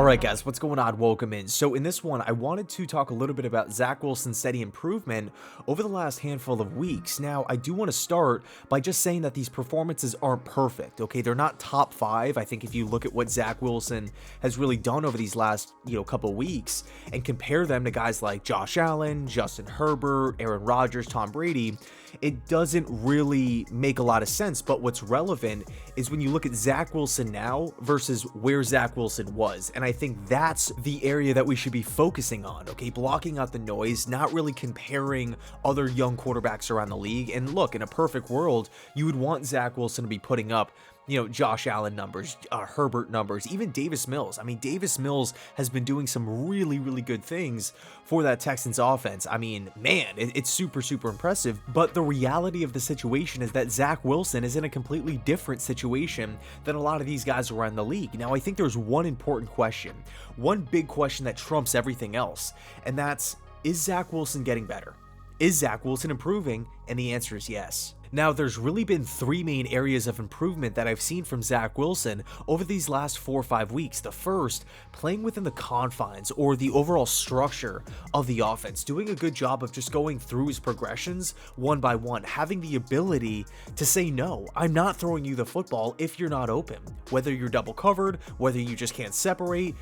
Alright guys, what's going on? Welcome in. So in this one, I wanted to talk a little bit about Zach Wilson's steady improvement over the last handful of weeks. Now, I do want to start by just saying that these performances aren't perfect, okay? They're not top 5. I think if you look at what Zach Wilson has really done over these last, couple weeks and compare them to guys like Josh Allen, Justin Herbert, Aaron Rodgers, Tom Brady, it doesn't really make a lot of sense. But what's relevant is when you look at Zach Wilson now versus where Zach Wilson was. And I think that's the area that we should be focusing on, okay? Blocking out the noise, not really comparing other young quarterbacks around the league. And look, in a perfect world, you would want Zach Wilson to be putting up Josh Allen numbers, Herbert numbers, even Davis Mills. I mean, Davis Mills has been doing some really, really good things for that Texans offense. I mean, man, it's super, super impressive. But the reality of the situation is that Zach Wilson is in a completely different situation than a lot of these guys around the league. Now, I think there's one important question, one big question that trumps everything else, and that's, is Zach Wilson getting better? Is Zach Wilson improving? And the answer is yes. Now, there's really been 3 main areas of improvement that I've seen from Zach Wilson over these last 4 or 5 weeks. The first, playing within the confines or the overall structure of the offense, doing a good job of just going through his progressions one by one, having the ability to say, no, I'm not throwing you the football if you're not open. Whether you're double covered, whether you just can't separate,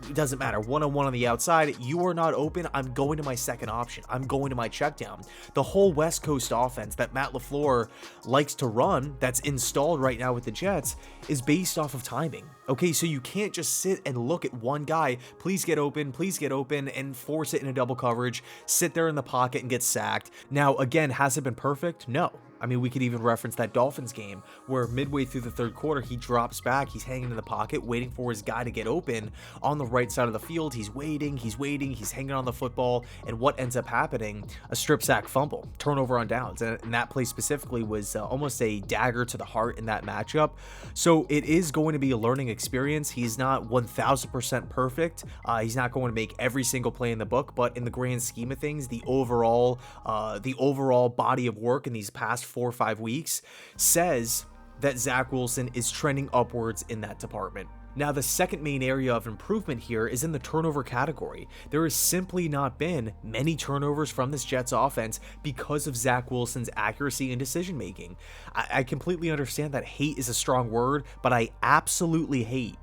it doesn't matter. One-on-one on the outside, you are not open, I'm going to my second option. I'm going to my check down. The whole West Coast offense that Matt LaFleur likes to run, that's installed right now with the Jets, is based off of timing. Okay, so you can't just sit and look at one guy, please get open, and force it in a double coverage, sit there in the pocket and get sacked. Now, again, has it been perfect? No. I mean, we could even reference that Dolphins game where midway through the third quarter, he drops back, he's hanging in the pocket, waiting for his guy to get open on the right side of the field. He's waiting, he's hanging on the football, and what ends up happening? A strip sack fumble, turnover on downs, and that play specifically was almost a dagger to the heart in that matchup. So it is going to be a learning experience. He's not 1000% perfect. He's not going to make every single play in the book, but in the grand scheme of things, the overall body of work in these past 4 or 5 weeks says that Zach Wilson is trending upwards in that department. Now, the second main area of improvement here is in the turnover category. There has simply not been many turnovers from this Jets offense because of Zach Wilson's accuracy and decision making. I completely understand that hate is a strong word, but I absolutely hate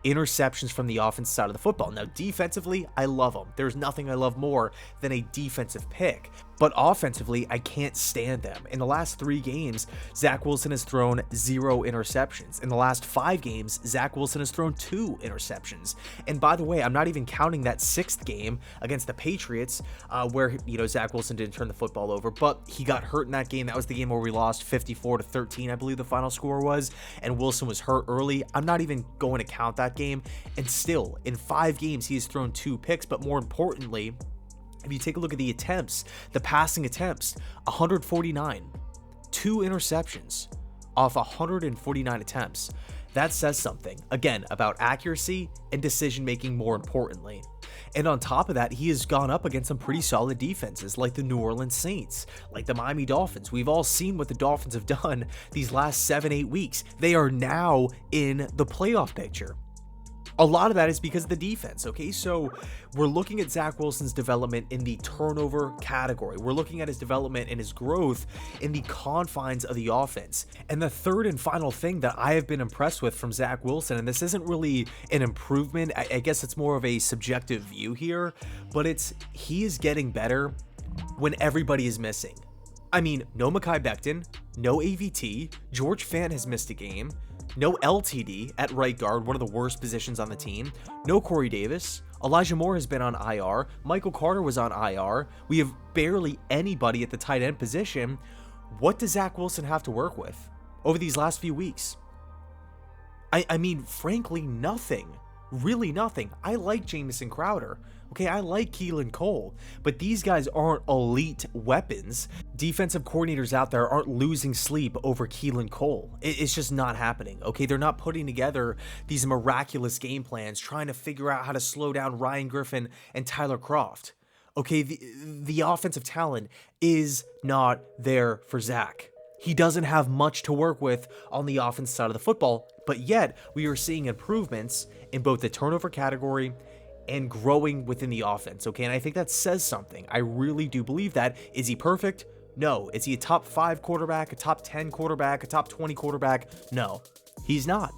interceptions from the offensive side of the football. Now, defensively, I love them. There's nothing I love more than a defensive pick. But offensively, I can't stand them. In the last 3 games, Zach Wilson has thrown 0 interceptions. In the last 5 games, Zach Wilson has thrown 2 interceptions. And by the way, I'm not even counting that 6th game against the Patriots, where Zach Wilson didn't turn the football over, but he got hurt in that game. That was the game where we lost 54-13, I believe the final score was, and Wilson was hurt early. I'm not even going to count that game. And still, in 5 games, he has thrown 2 picks, but more importantly, if you take a look at the attempts, the passing attempts, 149, 2 interceptions off 149 attempts. That says something, again, about accuracy and decision-making more importantly. And on top of that, he has gone up against some pretty solid defenses like the New Orleans Saints, like the Miami Dolphins. We've all seen what the Dolphins have done these last 7-8 weeks. They are now in the playoff picture. A lot of that is because of the defense, okay? So we're looking at Zach Wilson's development in the turnover category. We're looking at his development and his growth in the confines of the offense. And the third and final thing that I have been impressed with from Zach Wilson, and this isn't really an improvement, I guess it's more of a subjective view here, but he is getting better when everybody is missing. I mean, no Mekhi Becton, no AVT, George Fant has missed a game, no LTD at right guard, one of the worst positions on the team. No Corey Davis. Elijah Moore has been on IR. Michael Carter was on IR. We have barely anybody at the tight end position. What does Zach Wilson have to work with over these last few weeks? I mean, frankly, nothing. Really nothing. I like Jamison Crowder. Okay, I like Keelan Cole, but these guys aren't elite weapons. Defensive coordinators out there aren't losing sleep over Keelan Cole. It's just not happening, okay? They're not putting together these miraculous game plans, trying to figure out how to slow down Ryan Griffin and Tyler Kroft. Okay, the offensive talent is not there for Zach. he doesn't have much to work with on the offense side of the football, but yet we are seeing improvements in both the turnover category and growing within the offense, okay? And I think that says something. I really do believe that. Is he perfect? No. Is he a top 5 quarterback, a top 10 quarterback, a top 20 quarterback? No, he's not.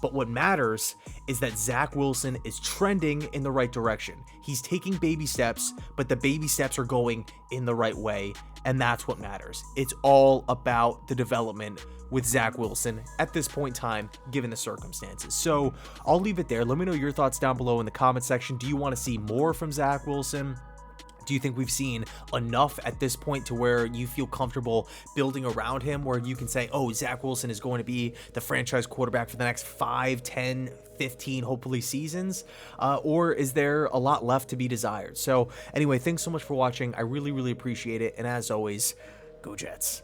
But what matters is that Zach Wilson is trending in the right direction. He's taking baby steps, but the baby steps are going in the right way, and that's what matters. It's all about the development with Zach Wilson at this point in time, given the circumstances. So I'll leave it there. Let me know your thoughts down below in the comment section. Do you want to see more from Zach Wilson? Do you think we've seen enough at this point to where you feel comfortable building around him, where you can say, oh, Zach Wilson is going to be the franchise quarterback for the next 5, 10, 15, hopefully seasons? Or is there a lot left to be desired? So anyway, thanks so much for watching. I really, really appreciate it. And as always, go Jets.